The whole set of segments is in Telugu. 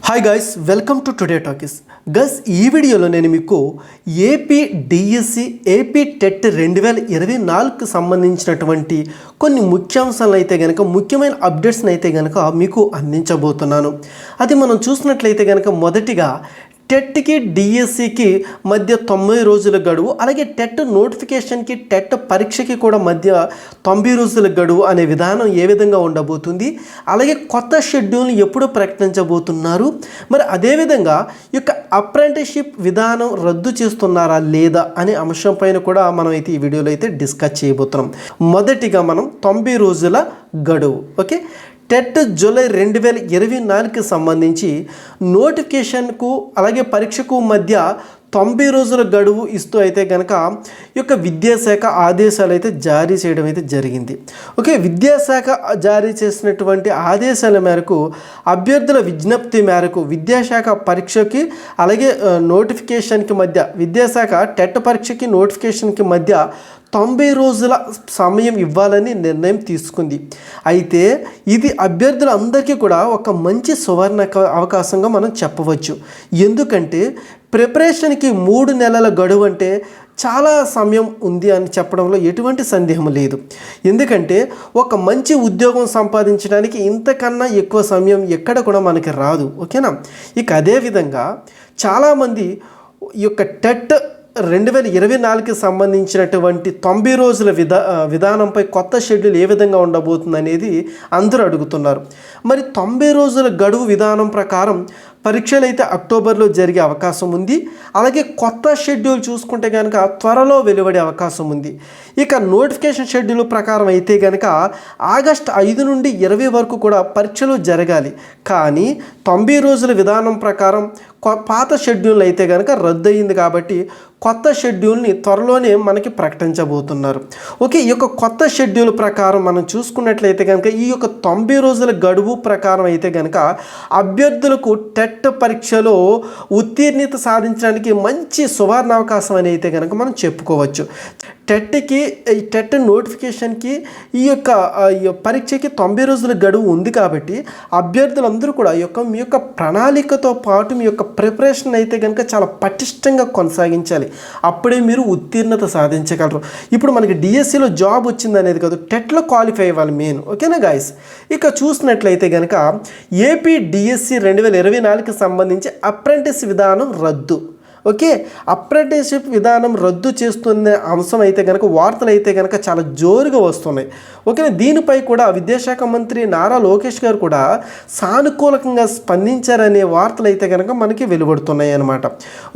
Hi guys, welcome to today talkies. Guys, ఈ వీడియోలో నేను మీకు ఏపీ డిఎస్సి ఏపీ టెట్ 2024కి సంబంధించినటువంటి కొన్ని ముఖ్యాంశాలను అయితే కనుక ముఖ్యమైన అప్డేట్స్ని అయితే కనుక మీకు అందించబోతున్నాను. అది మనం చూసినట్లయితే కనుక మొదటిగా టెట్కి డిఎస్సికి మధ్య 90 రోజుల గడువు, అలాగే టెట్ నోటిఫికేషన్కి టెట్ పరీక్షకి కూడా మధ్య 90 రోజుల గడువు అనే విధానం ఏ విధంగా ఉండబోతుంది, అలాగే కొత్త షెడ్యూల్ని ఎప్పుడు ప్రకటించబోతున్నారు, మరి అదేవిధంగా ఈ యొక్క అప్రెంటిస్షిప్ విధానం రద్దు చేస్తున్నారా లేదా అనే అంశం పైన కూడా మనం అయితే ఈ వీడియోలో అయితే డిస్కస్ చేయబోతున్నాం. మొదటిగా మనం 90 రోజుల గడువు, ఓకే, టెట్ జూలై 2024కి సంబంధించి నోటిఫికేషన్కు అలాగే పరీక్షకు మధ్య 90 రోజుల గడువు ఇస్తూ అయితే కనుక ఈ యొక్క విద్యాశాఖ ఆదేశాలు అయితే జారీ చేయడం అయితే జరిగింది. ఓకే, విద్యాశాఖ జారీ చేసినటువంటి ఆదేశాల మేరకు అభ్యర్థుల విజ్ఞప్తి మేరకు విద్యాశాఖ పరీక్షకి అలాగే నోటిఫికేషన్కి మధ్య విద్యాశాఖ టెట్ పరీక్షకి నోటిఫికేషన్కి మధ్య 90 రోజుల సమయం ఇవ్వాలని నిర్ణయం తీసుకుంది. అయితే ఇది అభ్యర్థులందరికీ కూడా ఒక మంచి సువర్ణ అవకాశంగా మనం చెప్పవచ్చు. ఎందుకంటే ప్రిపరేషన్కి 3 నెలల గడువు అంటే చాలా సమయం ఉంది అని చెప్పడంలో ఎటువంటి సందేహం లేదు. ఎందుకంటే ఒక మంచి ఉద్యోగం సంపాదించడానికి ఇంతకన్నా ఎక్కువ సమయం ఎక్కడ కూడా మనకి రాదు. ఓకేనా, ఇక అదేవిధంగా చాలామంది ఈ యొక్క టెట్ 2024కి సంబంధించినటువంటి 90 రోజుల విధానంపై కొత్త షెడ్యూల్ ఏ విధంగా ఉండబోతుంది అనేది అందరూ అడుగుతున్నారు. మరి 90 రోజుల గడువు విధానం ప్రకారం పరీక్షలు అయితే అక్టోబర్లో జరిగే అవకాశం ఉంది. అలాగే కొత్త షెడ్యూల్ చూసుకుంటే కనుక త్వరలో వెలువడే అవకాశం ఉంది. ఇక నోటిఫికేషన్ షెడ్యూల్ ప్రకారం అయితే కనుక ఆగస్టు 5 నుండి 20 వరకు కూడా పరీక్షలు జరగాలి. కానీ 90 రోజుల విధానం ప్రకారం పాత షెడ్యూల్ అయితే కనుక రద్దు అయింది కాబట్టి కొత్త షెడ్యూల్ని త్వరలోనే మనకి ప్రకటించబోతున్నారు. ఓకే, ఈ యొక్క కొత్త షెడ్యూల్ ప్రకారం మనం చూసుకున్నట్లయితే కనుక ఈ యొక్క 90 రోజుల గడువు ప్రకారం అయితే కనుక అభ్యర్థులకు టెట్ పరీక్షలో ఉత్తీర్ణత సాధించడానికి మంచి సువర్ణ అవకాశం అని అయితే కనుక మనం చెప్పుకోవచ్చు. టెట్ నోటిఫికేషన్కి ఈ యొక్క పరీక్షకి 90 రోజుల గడువు ఉంది కాబట్టి అభ్యర్థులందరూ కూడా మీ యొక్క ప్రణాళికతో పాటు మీ యొక్క ప్రిపరేషన్ అయితే కనుక చాలా పటిష్టంగా కొనసాగించాలి. అప్పుడే మీరు ఉత్తీర్ణత సాధించగలరు. ఇప్పుడు మనకి డిఎస్సిలో జాబ్ వచ్చింది అనేది కాదు, టెట్లో క్వాలిఫై అవ్వాలి మెయిన్. ఓకేనా గాయస్, ఇక చూసినట్లయితే కనుక ఏపీ డిఎస్సి 2024కి సంబంధించి అప్రెంటిస్ విధానం రద్దు. ఓకే, అప్రెంటిస్షిప్ విధానం రద్దు చేస్తున్న అంశం అయితే కనుక వార్తలు అయితే కనుక చాలా జోరుగా వస్తున్నాయి. ఓకే, దీనిపై కూడా విద్యాశాఖ మంత్రి నారా లోకేష్ గారు కూడా సానుకూలంగా స్పందించారనే వార్తలు అయితే కనుక మనకి వెలువడుతున్నాయి అన్నమాట.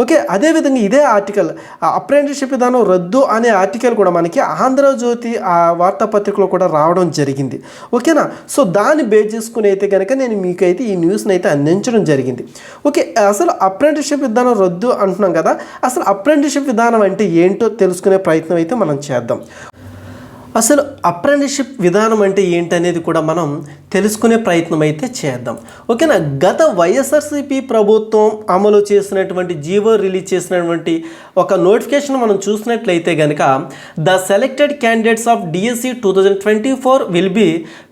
ఓకే, అదేవిధంగా ఇదే ఆర్టికల్ అప్రెంటిస్షిప్ విధానం రద్దు అనే ఆర్టికల్ కూడా మనకి ఆంధ్రజ్యోతి ఆ వార్తాపత్రికలో కూడా రావడం జరిగింది. ఓకేనా, సో దాన్ని బేస్ చేసుకుని అయితే కనుక నేను మీకైతే ఈ న్యూస్ని అయితే అందించడం జరిగింది. ఓకే, అసలు అప్రెంటిస్షిప్ విధానం రద్దు అంటున్నాం కదా, అసలు అప్రెంటిస్షిప్ విధానం అంటే ఏంటో తెలుసుకునే ప్రయత్నం అయితే మనం చేద్దాం. అసలు అప్రెంటిస్షిప్ విధానం అంటే ఏంటనేది కూడా మనం తెలుసుకునే ప్రయత్నం అయితే చేద్దాం. ఓకేనా, గత వైఎస్ఆర్సీపీ ప్రభుత్వం అమలు చేసినటువంటి జీవో రిలీజ్ చేసినటువంటి ఒక నోటిఫికేషన్ మనం చూసినట్లయితే కనుక the selected candidates of DSC 2024 will be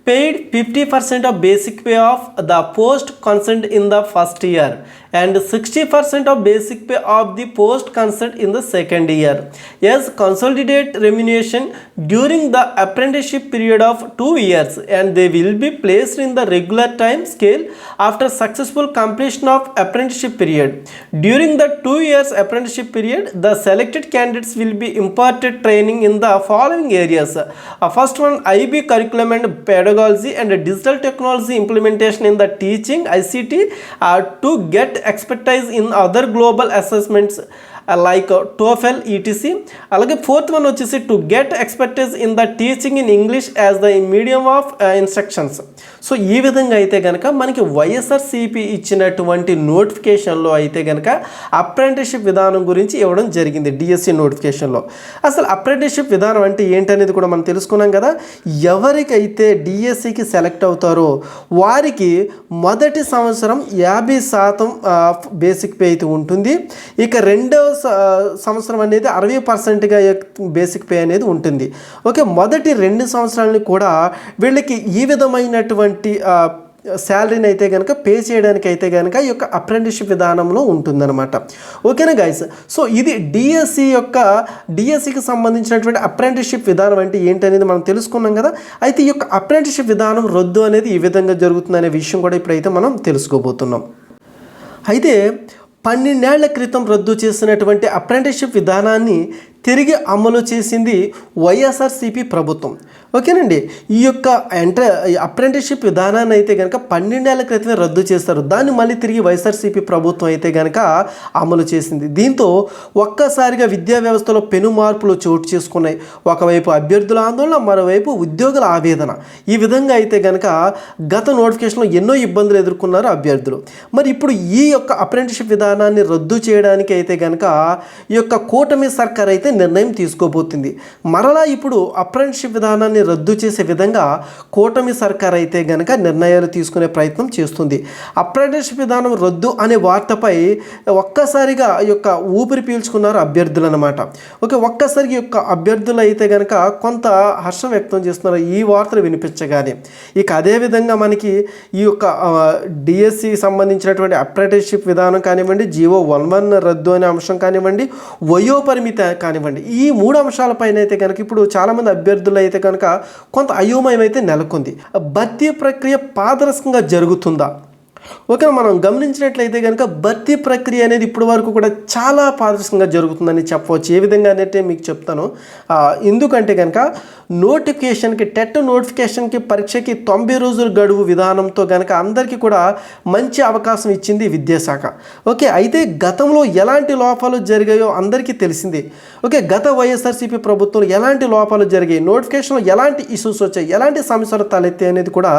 paid 50% of basic pay of the post concerned in the first year and 60% of basic pay of the post concerned in the second year as consolidated remuneration during the apprenticeship period of 2 years, and they will be placed in the regular time scale after successful completion of apprenticeship period. During the 2 years apprenticeship period, the selected candidates will be imparted training in the following areas. First one, IB curriculum and pedagogy and digital technology implementation in the teaching, ICT, to get expertise in other global assessments like TOEFL, etc. అలాగే ఫోర్త్ వన్ వచ్చేసి to get expertise in the teaching in English as the medium of instructions. So ఈ విధంగా అయితే కనుక మనకి వైఎస్ఆర్సీపీ ఇచ్చినటువంటి నోటిఫికేషన్లో అయితే కనుక అప్రెంటిస్షిప్ విధానం గురించి ఇవ్వడం జరిగింది. డిఎస్సి నోటిఫికేషన్లో అసలు అప్రెంటిస్షిప్ విధానం అంటే ఏంటనేది కూడా మనం తెలుసుకున్నాం కదా. ఎవరికైతే డిఎస్సికి సెలెక్ట్ అవుతారో వారికి మొదటి సంవత్సరం 50% బేసిక్ పే అయితే ఉంటుంది. ఇక రెండవ సంవత్సరం అనేది 60%గా బేసిక్ పే అనేది ఉంటుంది. ఓకే, మొదటి 2 సంవత్సరాలని కూడా వీళ్ళకి ఈ విధమైనటువంటి శాలరీని అయితే కనుక పే చేయడానికి అయితే కనుక ఈ యొక్క అప్రెంటిస్షిప్ విధానంలో ఉంటుందన్నమాట. ఓకేనా గైస్? సో ఇది డిఎస్సికి సంబంధించినటువంటి అప్రెంటిస్షిప్ విధానం అంటే ఏంటనేది మనం తెలుసుకున్నాం కదా. అయితే ఈ యొక్క అప్రెంటిస్షిప్ విధానం రద్దు అనేది ఈ విధంగా జరుగుతుందనే విషయం కూడా ఇప్పుడైతే మనం తెలుసుకోబోతున్నాం. అయితే 12 ఏళ్ల క్రితం రద్దు చేసినటువంటి అప్రెంటిస్షిప్ విధానాన్ని తిరిగి అమలు చేసింది వైఎస్ఆర్సీపీ ప్రభుత్వం. ఓకేనండి. ఈ యొక్క అప్రెంటిస్షిప్ విధానాన్ని అయితే కనుక 12 ఏళ్ల క్రితమే రద్దు చేస్తారు. దాన్ని మళ్ళీ తిరిగి వైఎస్ఆర్సీపీ ప్రభుత్వం అయితే కనుక అమలు చేసింది. దీంతో ఒక్కసారిగా విద్యా వ్యవస్థలో పెను మార్పులు చోటు చేసుకున్నాయి. ఒకవైపు అభ్యర్థుల ఆందోళన, మరోవైపు ఉద్యోగుల ఆవేదన. ఈ విధంగా అయితే కనుక గత నోటిఫికేషన్లో ఎన్నో ఇబ్బందులు ఎదుర్కొన్నారు అభ్యర్థులు. మరి ఇప్పుడు ఈ యొక్క అప్రెంటిస్షిప్ విధానాన్ని రద్దు చేయడానికి అయితే కనుక ఈ యొక్క కూటమి సర్కార్ అయితే నిర్ణయం తీసుకోబోతుంది. మరలా ఇప్పుడు అప్రెంటిస్షిప్ విధానాన్ని రద్దు చేసే విధంగా కూటమి సర్కార్ అయితే గనక నిర్ణయాలు తీసుకునే ప్రయత్నం చేస్తుంది. అప్రెంటిస్షిప్ విధానం రద్దు అనే వార్తపై ఒక్కసారిగా ఈ యొక్క ఊపిరి పీల్చుకున్నారు అభ్యర్థులు అనమాట. ఓకే, ఒక్కసారి యొక్క అభ్యర్థులు అయితే గనక కొంత హర్షం వ్యక్తం చేస్తున్నారు ఈ వార్తలు వినిపించగానే. ఇక అదేవిధంగా మనకి ఈ యొక్క డిఎస్సి సంబంధించినటువంటి అప్రెంటిస్షిప్ విధానం కానివ్వండి, జీవో 11 రద్దు అనే అంశం కానివ్వండి, వయోపరిమితి కానివ్వండి, ఈ 3 అంశాలపైన అయితే కనుక ఇప్పుడు చాలామంది అభ్యర్థులు అయితే కనుక కొంత అయోమయం అయితే నెలకొంది. భర్తీ ప్రక్రియ పారదర్శకంగా జరుగుతుందా? ఓకే, మనం గమనించినట్లయితే కనుక భర్తీ ప్రక్రియ అనేది ఇప్పటి వరకు కూడా చాలా పారదర్శకంగా జరుగుతుందని చెప్పవచ్చు. ఏ విధంగా అంటే మీకు చెప్తాను. ఎందుకంటే కనుక నోటిఫికేషన్కి టెట్ నోటిఫికేషన్కి పరీక్షకి 90 రోజుల గడువు విధానంతో కనుక అందరికీ కూడా మంచి అవకాశం ఇచ్చింది విద్యాశాఖ. ఓకే, అయితే గతంలో ఎలాంటి లోపాలు జరిగాయో అందరికీ తెలిసిందే. ఓకే, గత వైఎస్ఆర్సీపీ ప్రభుత్వంలో ఎలాంటి లోపాలు జరిగాయి, నోటిఫికేషన్లో ఎలాంటి ఇష్యూస్ వచ్చాయి, ఎలాంటి సమస్యలు తలెత్తాయి అనేది కూడా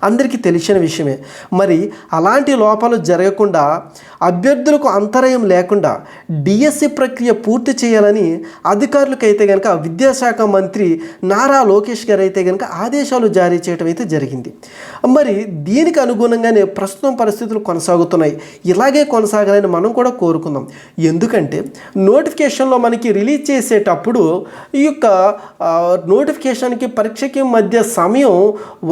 అందరికీ తెలిసిన విషయమే. మరి అలాంటి లోపాలు జరగకుండా అభ్యర్థులకు అంతరాయం లేకుండా డిఎస్సి ప్రక్రియ పూర్తి చేయాలని అధికారులకు అయితే కనుక విద్యాశాఖ మంత్రి నారా లోకేష్ గారు అయితే కనుక ఆదేశాలు జారీ చేయడం అయితే జరిగింది. మరి దీనికి అనుగుణంగానే ప్రస్తుతం పరిస్థితులు కొనసాగుతున్నాయి. ఇలాగే కొనసాగాలని మనం కూడా కోరుకుందాం. ఎందుకంటే నోటిఫికేషన్లో మనకి రిలీజ్ చేసేటప్పుడు ఈ యొక్క నోటిఫికేషన్కి పరీక్షకి మధ్య సమయం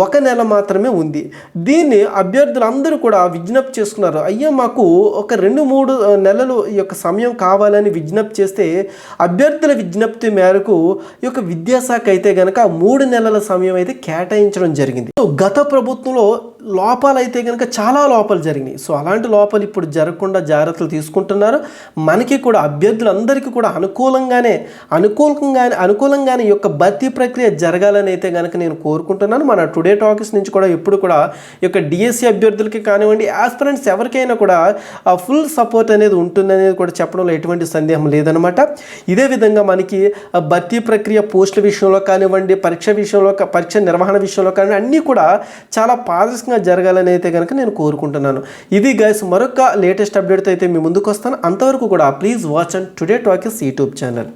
1 నెల మాత్రమే ఉంది. దీన్ని అభ్యర్థులందరూ కూడా విజ్ఞప్తి చేసుకున్నారు. అయ్యా మాకు ఒక 2-3 నెలలు ఈ యొక్క సమయం కావాలని విజ్ఞప్తి చేస్తే అభ్యర్థుల విజ్ఞప్తి మేరకు ఈ యొక్క విద్యాశాఖ అయితే కనుక 3 నెలల సమయం అయితే కేటాయించడం జరిగింది. సో గత ప్రభుత్వంలో లోపాలు అయితే కనుక చాలా లోపాలు జరిగినాయి. సో అలాంటి లోపాలు ఇప్పుడు జరగకుండా జాగ్రత్తలు తీసుకుంటున్నారు. మనకి కూడా అభ్యర్థులందరికీ కూడా అనుకూలంగానే ఈ యొక్క భర్తీ ప్రక్రియ జరగాలని అయితే కనుక నేను కోరుకుంటున్నాను. మన టుడే టాకీస్ నుంచి కూడా ఎప్పుడు కూడా ఈ యొక్క డిఎస్సి అభ్యర్థులకి కానివ్వండి, ఆస్పిరెంట్స్ ఎవరికైనా కూడా ఫుల్ సపోర్ట్ అనేది ఉంటుందనేది కూడా చెప్పడంలో ఎటువంటి సందేహం లేదనమాట. ఇదే విధంగా మనకి భర్తీ ప్రక్రియ పోస్టుల విషయంలో కానివ్వండి, పరీక్ష నిర్వహణ విషయంలో కానివ్వండి అన్నీ కూడా చాలా పారదర్శకంగా జరగాలని అయితే కనుక నేను కోరుకుంటున్నాను. ఇది గైస్, మరొక లేటెస్ట్ అప్డేట్తో అయితే మీ ముందుకు వస్తాను. అంతవరకు కూడా please watch and today talkies YouTube channel.